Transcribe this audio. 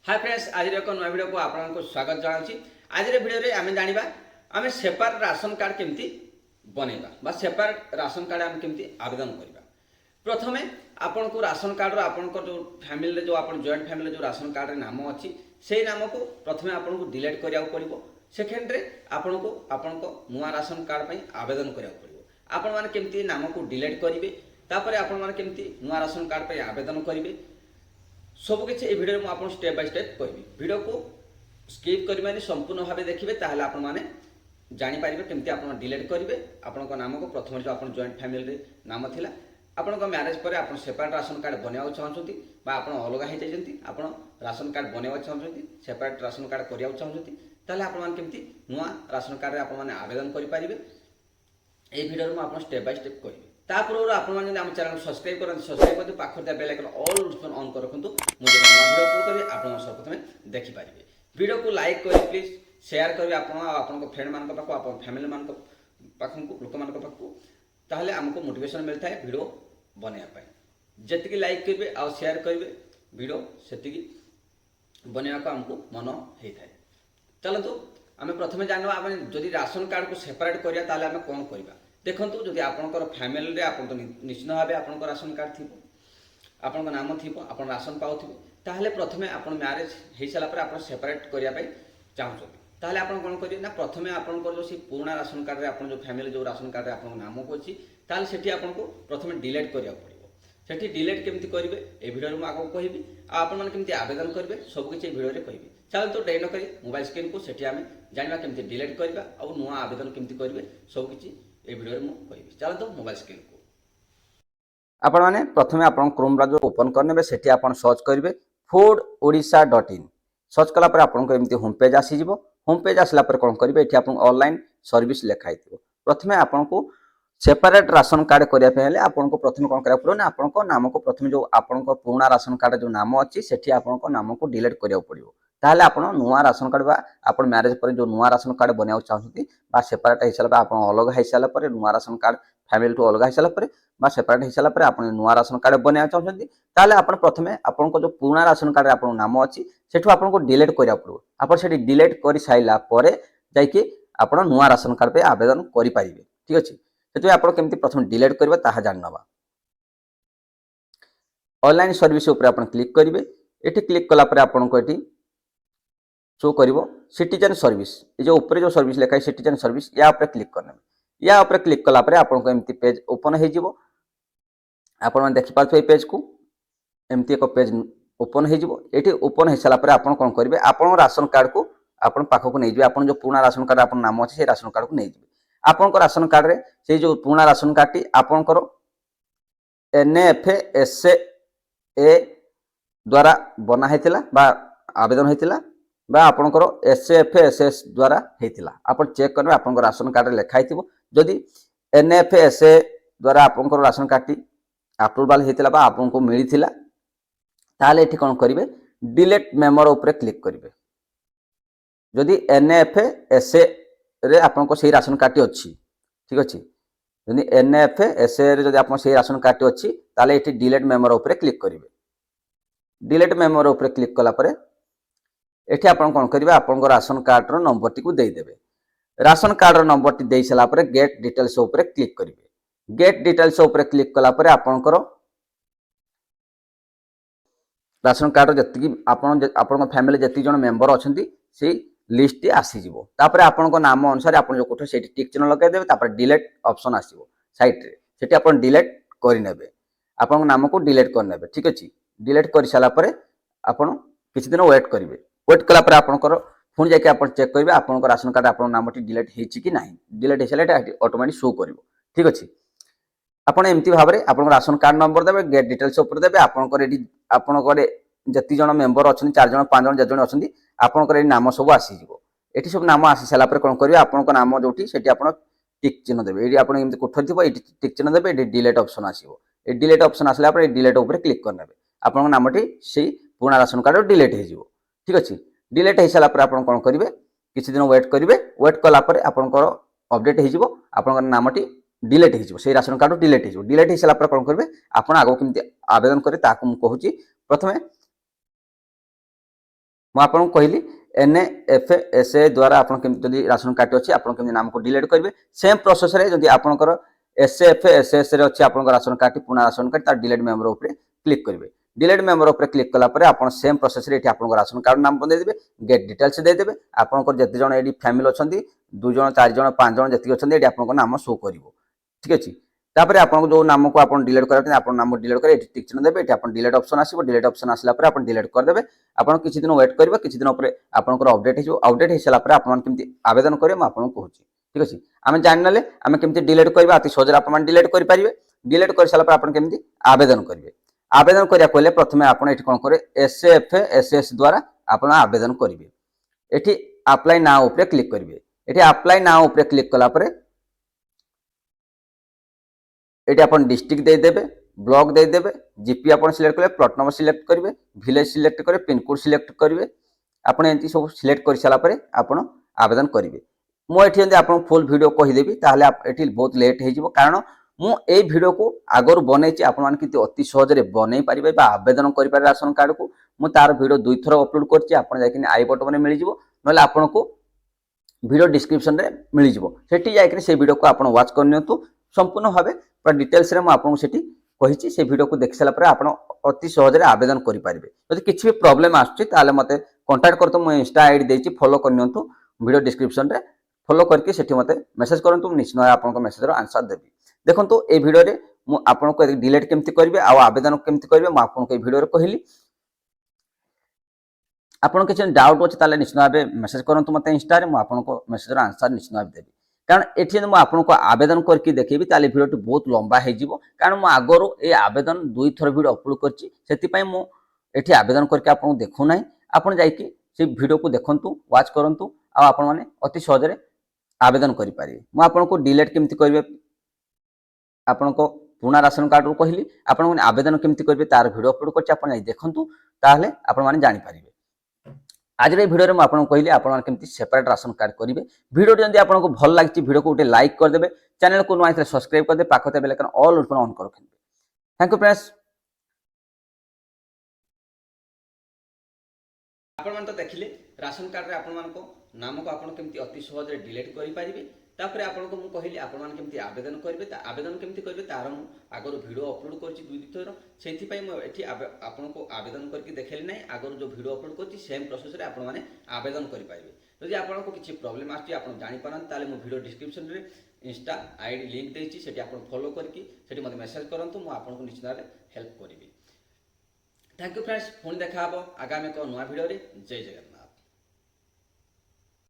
Hi friends, आज एक नया वीडियो को आपको स्वागत जनाऊँ। आज वीडियो रे आम जाना आम सेपारेट राशन कार्ड केमती बनैबा सेपारेट राशन कार्ड आम केमती आवेदन करवा। प्रथमे आपन को राशन कार्ड आपन जो फैमिली जो आप जॉइंट फैमिली जो राशन कार्ड नाम अच्छी से नाम को प्रथमे आपन को डिलीट करिया पड़ो। सेकेंड रे आपन को नुआ राशन कार्ड पे आवेदन करिया पड़ो। आपण माने केमती नाम को डिलीट करेंगे तापर आपण माने केमती नुआ राशन कार्ड पे आवेदन करेंगे सबकिछ ये भिडियो में आपको स्टेप बाय स्टेप कहबी। वीडियो को स्किप करवानी संपूर्ण भाव देखिए ताहले आपण माने जानीपर केमती आप डिलीट करेंगे। आपण नाम को प्रथम जो आप जॉइंट फैमिली नाम थिला आपण मैरेज पर आप सेपरेट राशन कार्ड बनवा चाहते आप अलग हो जाती आप राशन कार्ड बनवा चाहते सेपरेट राशन कार्ड करने चाहते ताहले आपण केमती नुआ राशन कार्ड आप आवेदन करेंगे। ये भिडियो में आप स्टेप बाय स्टेप कहबी। तापूर्व आपने आम चैनल सब्सक्राइब करें सब्सक्राइब करते पाखे बेल आइकन ऑल ऑन कर रखुँ मुझे भिडियो अपलोड करेंगे आप प्रथम देखिपारे। वीडियो को लाइक करें प्लीज शेयर करेंगे आप फ्रेंड मान पाक आप फैमिली मान पाक लोक मान पाक ताहले आमको मोटिवेशन मिलता है वीडियो बनवाई। जी लाइक करेंगे आ शेयर करेंगे वीडियो से बनवा को आमको मन होता है। चलतु आम प्रथम जानवा आम जदि राशन कार्ड को सेपरेट करिया ताहले आम कौन करवा। देखो जदि आपंकर फैमिली रे आप तो निश्चित भाव आप राशन कार्ड थी आपण नाम थी आप राशन पाऊे ताहले प्रथमे आप मैरेज हो सारापर आप सेपरेट करने चाहते ताहले आप कौन करेंगे ना प्रथमे आपंकर जो पुराना राशन कार्ड आप जो फैमिली जो राशन कार्ड आप नाम को अच्छी ताहले सेठी आपको प्रथमे डिलीट करा पड़ो। सेठी डिलीट केमती करेंगे ये वीडियो में आगे कहबी आपने केमती आवेदन करेंगे सबकि वीडियो में कहबी। चलो तो डेरी नक मोबाइल स्क्रीन को सेठी आम जाना केमती डिलीट करवा और नुआ आवेदन केमती करेंगे सबकि ये वीडियो में कहबी। चलो तो मोबाइल स्क्रीन को आपण मैंने प्रथमे आप क्रोम ब्राउजर ओपन करने से सर्च करेंगे foododisha.in सर्च कलापर आपको एमती होम पेज आसीज। होम पेज आसला कौन करेंगे ये आप ऑनलाइन सर्विस लिखाई प्रथमे आपको सेपरेट राशन कार्ड करने आपको प्रथम कौन करा पड़ो ना आपको नाम को प्रथम जो आपको पुराना राशन कार्ड जो नाम अच्छी से आपको नाम को डिलीट करा पड़ो। ताहले आप नुआ राशन कार्ड आप मैरेज पर जो नुआ राशन कार्ड बनवा चाहते सेपरेट हो सारा आप अलग हो सारापर नुआ राशन कार्ड फैमिली टू अलग हो सारापर सेपरेट हो सारापर आप नुआ राशन कार्ड बनवा चाहते ताहले आप प्रथमे आपको जो पुराना राशन कार्ड आप नाम अच्छी सेठू आपको डिलीट करा पड़ो। आप डिलीट कर सारापर जाकि आप नुआ राशन कार्ड पे आवेदन करेंगे। ठीक अच्छे से आप केमती प्रथम डिलीट करेंगे ताहा जानवा। ऑनलाइन सर्विस उपर आप क्लिक करेंगे। ये क्लिक कलापर आपको ये शो कर सिटीजन सर्विस ये जो ऊपर जो सर्विस लिखा है सिटीजन सर्विस या ऊपर क्लिक करने या ऊपर क्लिक कलापर आपको एमती पेज ओपन हो आप देखिपारे पेज को एमती एक पेज ओपन हो ओपन हो सारापर आप कौन करेंगे आप राशन कार्ड को आप पाखक नहीं जाए आप जो पुराना राशन कार्ड आप नाम अच्छे से राशन कार्ड को नहीं जाए आपण राशन कार्ड रे से जो पुराना राशन कार्ड टी आपणकर NFSA द्वारा बना होता बा आवेदन होता बा आपणकर SFSS द्वारा होता आप चेक करेंगे आप राशन कार्ड लिखाई जदि NFSA द्वारा आपणकर राशन कार्ड टी अप्रूवाल होता बा आपको मिलता ताहले ये कौन करेंगे डिलीट मेमोर उपर क्लिक करेंगे। जदि NFSA रे आपको सही राशन कार्ड अच्छी ठीक अच्छे जदि NFSA रे जदि आप सही राशन कार्ड अच्छी ताहले ये डिलीट मेमोर उपर क्लिक करेंगे। डिलीट मेमोर उपर क्लिक कलापर ये आप कौन करेंगे आपको राशन कार्ड नंबर टी देदेवे। राशन कार्ड नंबर टी दे सारापर गेट डिटेल्स उपर क्लिक करेंगे। गेट डिटेल्स उपर क्लिक कलापर आपणकर राशन कार्ड जी आप फैमिली जी जन मेंबर अच्छा से लिस्ट आसीज तापर आपन नाम अनुसार आप जो कोठे से टिक चिन्ह लगेदेवे तापर डिलीट ऑप्शन आसीबो साइट रे सेठी आपन डिलीट करिनेबे आपन नाम को डिलीट करनेबे। ठीक अछि डिलीट कर साला परे आपन किछि दिन वेट करिवे वेट कला परे आपनकर पुणी जाके आपन चेक करिवे आपन राशन कार्ड आपन नामटी डिलीट हेछि कि नाही डिलीट हे साला ऑटोमेटिक शो करिवो। ठीक अछि आपन एम्ति भाबरे आपन राशन कार्ड नंबर देबे गेट डिटेल्स ऊपर देबे आपन जति जन मेंबर अच्छा 4 जन 5 जन जे जन अच्छा आपंकर नाम सब आसीज ये सब नाम आसी सारापर कौन करेंगे आपन नाम जो आप टिक चिन्ह देवे ये आपन कोठरी थी ये टिक चिन्ह देवे ये डिलीट ऑप्शन आसो ये डिलीट ऑप्शन आसला डिलीट उपर क्लिक करने आपन नामटी से पुराना राशन कार्ड डिलीट हो। ठीक अच्छे डिलीट हो सारापर आप कौन करेंगे किसी दिन वेट करेंगे वेट कलापर आपंकर अपडेट हो नामटी डिलीट हो राशन कार्ड डिलीट हो डिलीट हो सारापर कौन करेंगे आप आगे केमती आवेदन करें कहूँ प्रथमे आपको कहली NFSA द्वारा आप राशन कार्ड अच्छी आप नाम को डिलीट करेंगे सेम प्रोसेस जब आपंकर SFSS अच्छे आप ration card Pune ration card तार डिलीट मेम्बर उपर क्लिक करेंगे डिलीट मेम्बर उपर क्लिक कलापर आप सेम प्रोसेस आप राशन कार्ड नाम देदेवे गेट डिटेल्स देदेवे आपंकर जिते जन ये फैमिली अच्छा 2 जन 4 जन 5 जन जी अच्छा ये आप नाम शो कर ठीक अच्छे तापर आपको जो नाम को आप डिलीट करेंगे आप नाम डिलीट करेंगे टिक चिन्ह देते आप डिलीट ऑप्शन आसो डिलीट ऑप्शन आसला आप डिलीट करदे आप किसी दिन वेट करेंगे किसी दिन पर आपंकर अपडेट हो अपडेट हो सारापर आपमि आवेदन करेंगे मुझे आपको कहूँ ठीक अच्छे आम जानी आम केमी डिलीट करवा अति सहज आप डिलीट करेंगे डिलीट कर सारापर आप केमी आवेदन करेंगे आवेदन करा कहले प्रथम आप कौन करेंगे SFSS द्वारा आप आवेदन करेंगे ये अप्लाई नाउ उपरे क्लिक करेंगे ये अप्लाई नाउ उपरे क्लिक कलापर ये आप डिस्ट्रिक्ट देदेवे ब्लॉक देदेवे जीपी आप सिलेक्ट करेंगे प्लॉट नंबर सिलेक्ट करेंगे विलेज सिलेक्ट करेंगे पिनकोड सिलेक्ट करेंगे आप एमती सब सिलेक्ट कर सारापर आप आवेदन करेंगे मुझे आपको फुल वीडियो कहीदेवी ये बहुत लेट हो कारण मुझे वीडियो को आगर बनई अति सहज बनई पारे आवेदन करें राशन कार्ड को मुझे तार वीडियो 2 थर अपलोड कर आई बटन मिल जाए ना आपन को वीडियो डिस्क्रिप्शन में मिल जाए से वीडियो को आप वाच करनी संपूर्ण भाव पूरा डिटेल्स में मुझे कही से वीडियो को देख सारापर आप अति सहज आवेदन करेंगे जब किसी भी प्रोब्लेम आसुच्छी मत कंटाक्ट कर मुझे इंस्टा आईडी देती फॉलो करनी वीडियो डिस्क्रिप्शन में फॉलो करके मत मेसेज करूँ निश्चित भाव आप मेसेजर आंसर देवी देखो ये भिडियो आपको डिलीट केमती करेंगे आवेदन केमती करेंगे मुझे आपको ये भिडियो कहली आपन किसी डाउट अच्छे निश्चित भाव मेसेज करूँ मत इंस्टा मुझे मेसेजर आंसर निश्चित भाव देवी कारण ये मुझे आपको आवेदन करके देखी भिडियो बहुत लंबा हो कारण मुझे आगर ये आवेदन 2 थर भिडियो अपलोड कर आवेदन करके आपको देखूना आपड़ जा भिडियो को देखु वाच करूँ आप अति सहज आवेदन करेंगे मुझे आपको डिलीट केमती करेंगे आपण को पुणा राशन कार्ड रू कहली आपण आवेदन केमती करेंगे तार वीडियो अपलोड कर देखूँ ताहले आपण मैंने जानीपारे आज भिडियो में आपको कहली आपण केमती सेपरेट राशन कार्ड करेंगे वीडियो जब आपको भल लगी वीडियो को गोटे लाइक करदे चैनल को नुआ सब्सक्राइब करदे पाखते बेल आइकन ऑल ऑन कर रखेंगे थैंक यू फ्रेंड्स आपण तो देखिले राशन कार्ड रे आपण को नाम को आपण केमती अति सहज डिलीट करि पारिबे तापर आपको मुझे कहली आपण केमती आवेदन करेंगे आवेदन केमती करेंगे तार आगर वीडियो अपलोड कर 2 थर से आपको आवेदन करके देखली ना आगर जो वीडियो अपलोड कर सेम प्रोसेस आप आवेदन करेंगे जदि आपको किसी प्रोब्लेम आप जापारे मुझे वीडियो डिस्क्रिप्शन में इंस्टा आईडी लिंक देती आप फॉलो करके मत मेसेज करूँ मुझे आपको निश्चित भाव हेल्प करी थैंक यू फ्रेंड्स पुणी देखा आगामी एक नुआ वीडियो जय जगन्नाथ।